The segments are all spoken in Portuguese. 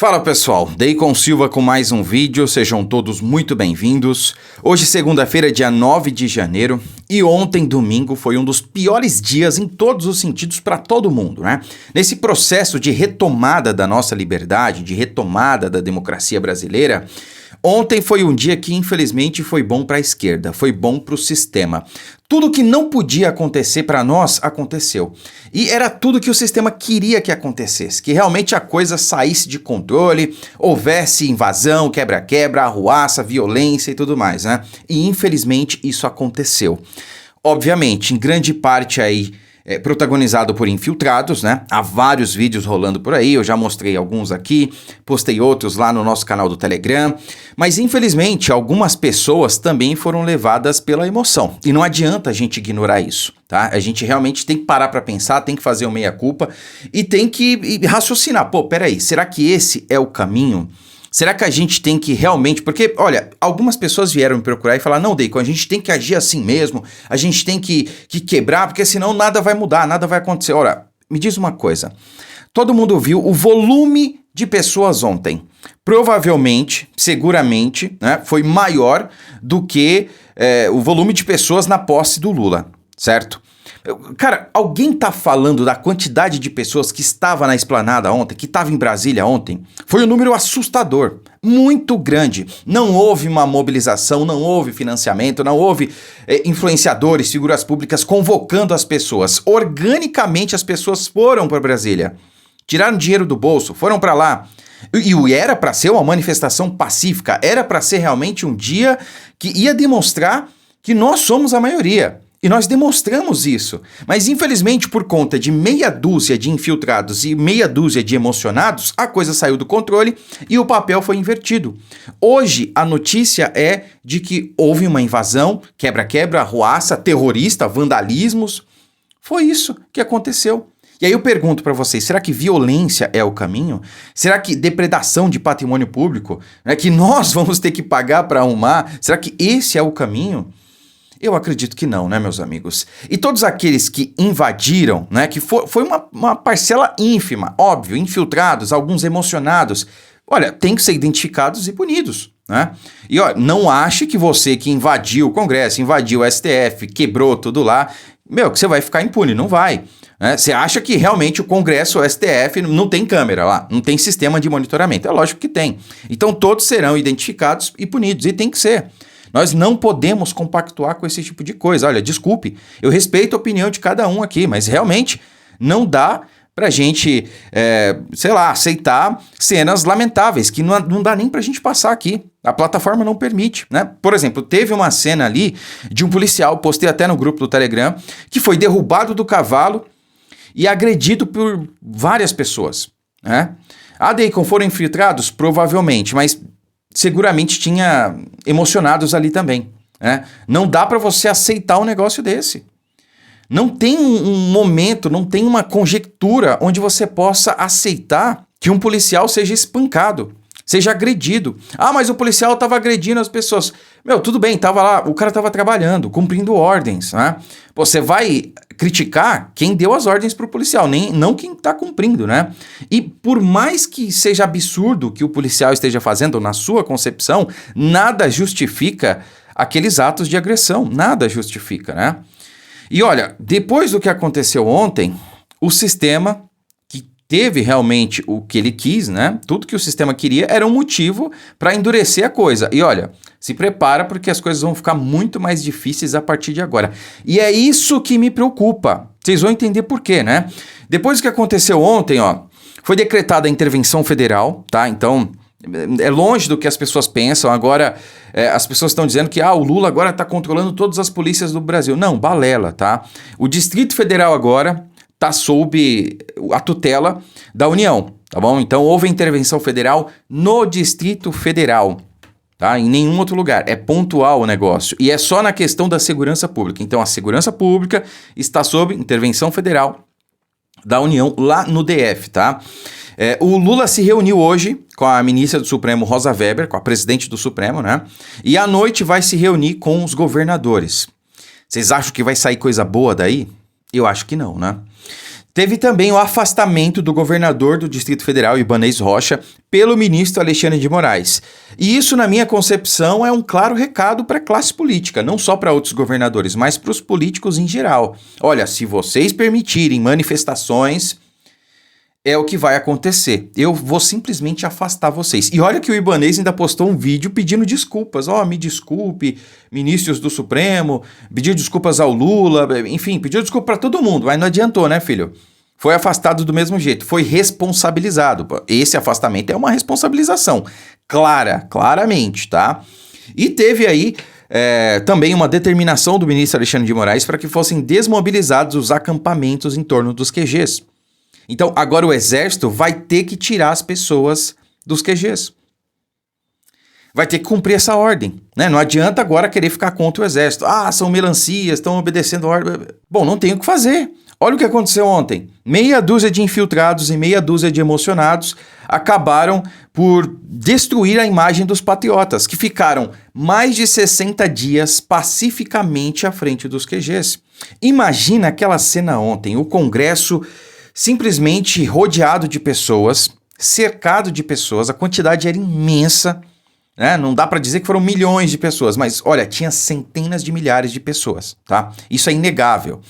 Fala pessoal, Deicon Silva com mais um vídeo, sejam todos muito bem-vindos. Hoje segunda-feira, dia 9 de janeiro, e ontem, domingo, foi um dos piores dias em todos os sentidos para todo mundo, né? Nesse processo de retomada da nossa liberdade, de retomada da democracia brasileira, ontem foi um dia que infelizmente foi bom para a esquerda, foi bom para o sistema. Tudo que não podia acontecer para nós, aconteceu. E era tudo que o sistema queria que acontecesse, que realmente a coisa saísse de controle, houvesse invasão, quebra-quebra, arruaça, violência e tudo mais, né? E infelizmente isso aconteceu. Obviamente, em grande parte aí, protagonizado por infiltrados, né? Há vários vídeos rolando por aí, eu já mostrei alguns aqui, postei outros lá no nosso canal do Telegram, mas infelizmente algumas pessoas também foram levadas pela emoção, e não adianta a gente ignorar isso, tá? A gente realmente tem que parar para pensar, tem que fazer o meia-culpa e tem que raciocinar, pô, peraí, será que esse é o caminho? Será que a gente tem que realmente... Porque, olha, algumas pessoas vieram me procurar e falar, não, Deicon, a gente tem que agir assim mesmo, a gente tem que quebrar, porque senão nada vai mudar, nada vai acontecer. Ora, me diz uma coisa, todo mundo viu o volume de pessoas ontem. Provavelmente, seguramente, né, foi maior do que o volume de pessoas na posse do Lula, certo? Cara, alguém tá falando da quantidade de pessoas que estava na esplanada ontem, que estava em Brasília ontem? Foi um número assustador, muito grande. Não houve uma mobilização, não houve financiamento, não houve influenciadores, figuras públicas convocando as pessoas. Organicamente as pessoas foram para Brasília, tiraram dinheiro do bolso, foram para lá. E era para ser uma manifestação pacífica, era para ser realmente um dia que ia demonstrar que nós somos a maioria. E nós demonstramos isso, mas infelizmente por conta de meia dúzia de infiltrados e meia dúzia de emocionados, a coisa saiu do controle e o papel foi invertido. Hoje a notícia é de que houve uma invasão, quebra-quebra, arruaça, terrorista, vandalismos. Foi isso que aconteceu. E aí eu pergunto para vocês, será que violência é o caminho? Será que depredação de patrimônio público, né, que nós vamos ter que pagar para arrumar, será que esse é o caminho? Eu acredito que não, né, meus amigos? E todos aqueles que invadiram, né, que foi uma parcela ínfima, óbvio, infiltrados, alguns emocionados, olha, tem que ser identificados e punidos, né? E ó, não ache que você que invadiu o Congresso, invadiu o STF, quebrou tudo lá, que você vai ficar impune, não vai. Né? Você acha que realmente o Congresso, o STF, não tem câmera lá, não tem sistema de monitoramento? É lógico que tem. Então todos serão identificados e punidos, e tem que ser. Nós não podemos compactuar com esse tipo de coisa. Olha, desculpe, eu respeito a opinião de cada um aqui, mas realmente não dá pra gente, aceitar cenas lamentáveis, que não dá nem pra gente passar aqui. A plataforma não permite, né? Por exemplo, teve uma cena ali de um policial, postei até no grupo do Telegram, que foi derrubado do cavalo e agredido por várias pessoas, né? Deicon, foram infiltrados? Provavelmente, mas... seguramente tinha emocionados ali também, né? Não dá para você aceitar um negócio desse. Não tem um momento, não tem uma conjectura onde você possa aceitar que um policial seja espancado, seja agredido. Mas o policial estava agredindo as pessoas. Tudo bem, tava lá, o cara estava trabalhando, cumprindo ordens, né? Você vai criticar quem deu as ordens para o policial, não quem está cumprindo, né? E por mais que seja absurdo que o policial esteja fazendo, na sua concepção, nada justifica aqueles atos de agressão, nada justifica, né? E olha, depois do que aconteceu ontem, o sistema... teve realmente o que ele quis, né? Tudo que o sistema queria era um motivo para endurecer a coisa. E olha, se prepara porque as coisas vão ficar muito mais difíceis a partir de agora. E é isso que me preocupa. Vocês vão entender por quê, né? Depois do que aconteceu ontem, foi decretada a intervenção federal, tá? Então, é longe do que as pessoas pensam. Agora, as pessoas estão dizendo que o Lula agora está controlando todas as polícias do Brasil. Não, balela, tá? O Distrito Federal agora... está sob a tutela da União, tá bom? Então houve intervenção federal no Distrito Federal, tá? Em nenhum outro lugar, é pontual o negócio, e é só na questão da segurança pública. Então a segurança pública está sob intervenção federal da União lá no DF, tá? O Lula se reuniu hoje com a ministra do Supremo, Rosa Weber, com a presidente do Supremo, né? E à noite vai se reunir com os governadores. Vocês acham que vai sair coisa boa daí? Eu acho que não, né? Teve também o afastamento do governador do Distrito Federal, Ibanez Rocha, pelo ministro Alexandre de Moraes. E isso, na minha concepção, é um claro recado para a classe política, não só para outros governadores, mas para os políticos em geral. Olha, se vocês permitirem manifestações, é o que vai acontecer. Eu vou simplesmente afastar vocês. E olha que o Ibanez ainda postou um vídeo pedindo desculpas. Me desculpe, ministros do Supremo, pediu desculpas ao Lula, enfim, pediu desculpa para todo mundo, mas não adiantou, né, filho? Foi afastado do mesmo jeito, foi responsabilizado. Esse afastamento é uma responsabilização, claramente, tá? E teve aí também uma determinação do ministro Alexandre de Moraes para que fossem desmobilizados os acampamentos em torno dos QGs. Então, agora o Exército vai ter que tirar as pessoas dos QGs. Vai ter que cumprir essa ordem, né? Não adianta agora querer ficar contra o Exército. São melancias, estão obedecendo a ordem. Bom, não tem o que fazer. Olha o que aconteceu ontem. Meia dúzia de infiltrados e meia dúzia de emocionados acabaram por destruir a imagem dos patriotas, que ficaram mais de 60 dias pacificamente à frente dos QGs. Imagina aquela cena ontem, o Congresso simplesmente rodeado de pessoas, cercado de pessoas, a quantidade era imensa, né? Não dá para dizer que foram milhões de pessoas, mas olha, tinha centenas de milhares de pessoas, tá? Isso é inegável.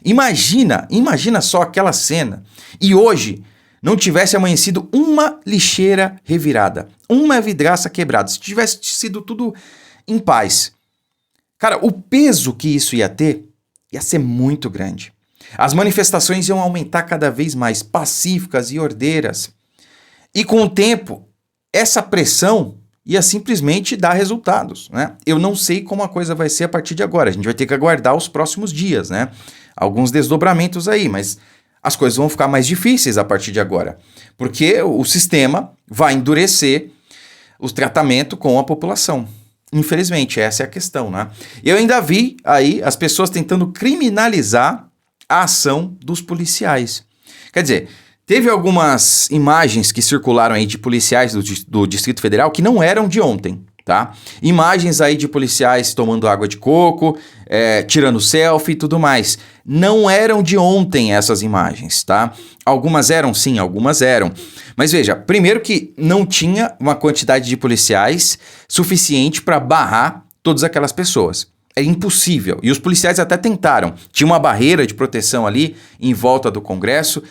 Imagina só aquela cena e hoje não tivesse amanhecido uma lixeira revirada, uma vidraça quebrada, se tivesse sido tudo em paz. Cara, o peso que isso ia ter ia ser muito grande. As manifestações iam aumentar cada vez mais pacíficas e ordeiras. E com o tempo, essa pressão ia simplesmente dar resultados, né? Eu não sei como a coisa vai ser a partir de agora. A gente vai ter que aguardar os próximos dias, né? Alguns desdobramentos aí, mas as coisas vão ficar mais difíceis a partir de agora. Porque o sistema vai endurecer o tratamento com a população. Infelizmente, essa é a questão, né? Eu ainda vi aí as pessoas tentando criminalizar a ação dos policiais. Quer dizer, teve algumas imagens que circularam aí de policiais do Distrito Federal que não eram de ontem, tá? Imagens aí de policiais tomando água de coco, tirando selfie e tudo mais. Não eram de ontem essas imagens, tá? Algumas eram, sim, algumas eram. Mas veja, primeiro que não tinha uma quantidade de policiais suficiente para barrar todas aquelas pessoas. É impossível. E os policiais até tentaram. Tinha uma barreira de proteção ali em volta do Congresso.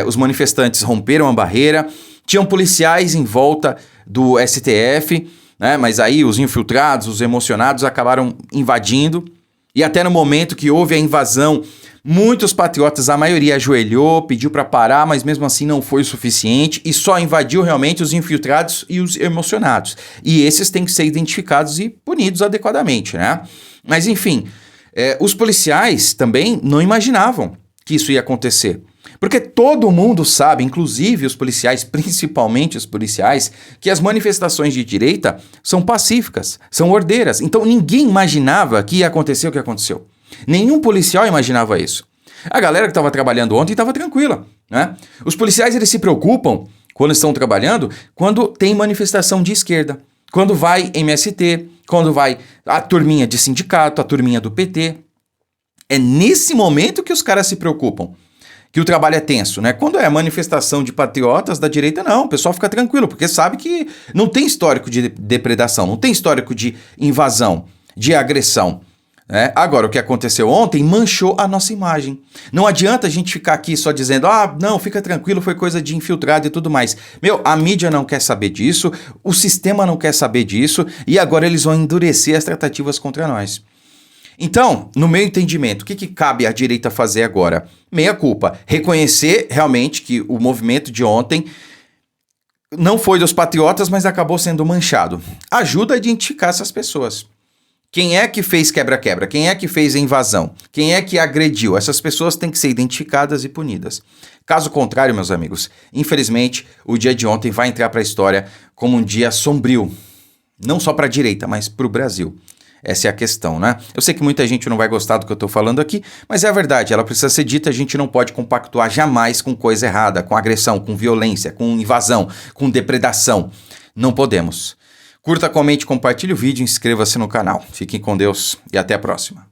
Os manifestantes romperam a barreira. Tinham policiais em volta do STF, né? Mas aí os infiltrados, os emocionados acabaram invadindo. E até no momento que houve a invasão, muitos patriotas, a maioria ajoelhou, pediu para parar, mas mesmo assim não foi o suficiente e só invadiu realmente os infiltrados e os emocionados. E esses têm que ser identificados e punidos adequadamente, né? Mas enfim, os policiais também não imaginavam que isso ia acontecer. Porque todo mundo sabe, inclusive os policiais, principalmente os policiais, que as manifestações de direita são pacíficas, são ordeiras. Então ninguém imaginava que ia acontecer o que aconteceu. Nenhum policial imaginava isso. A galera que estava trabalhando ontem estava tranquila, né? Os policiais eles se preocupam quando estão trabalhando, quando tem manifestação de esquerda, quando vai MST, quando vai a turminha de sindicato, a turminha do PT. É nesse momento que os caras se preocupam, que o trabalho é tenso, né? Quando é manifestação de patriotas da direita, não, o pessoal fica tranquilo, porque sabe que não tem histórico de depredação, não tem histórico de invasão, de agressão. Agora, o que aconteceu ontem manchou a nossa imagem. Não adianta a gente ficar aqui só dizendo, não, fica tranquilo, foi coisa de infiltrado e tudo mais. A mídia não quer saber disso, o sistema não quer saber disso, e agora eles vão endurecer as tratativas contra nós. Então, no meu entendimento, o que cabe à direita fazer agora? Meia culpa, reconhecer realmente que o movimento de ontem não foi dos patriotas, mas acabou sendo manchado. Ajuda a identificar essas pessoas. Quem é que fez quebra-quebra? Quem é que fez a invasão? Quem é que agrediu? Essas pessoas têm que ser identificadas e punidas. Caso contrário, meus amigos, infelizmente, o dia de ontem vai entrar para a história como um dia sombrio. Não só para a direita, mas para o Brasil. Essa é a questão, né? Eu sei que muita gente não vai gostar do que eu estou falando aqui, mas é a verdade, ela precisa ser dita, a gente não pode compactuar jamais com coisa errada, com agressão, com violência, com invasão, com depredação. Não podemos. Curta, comente, compartilhe o vídeo e inscreva-se no canal. Fiquem com Deus e até a próxima.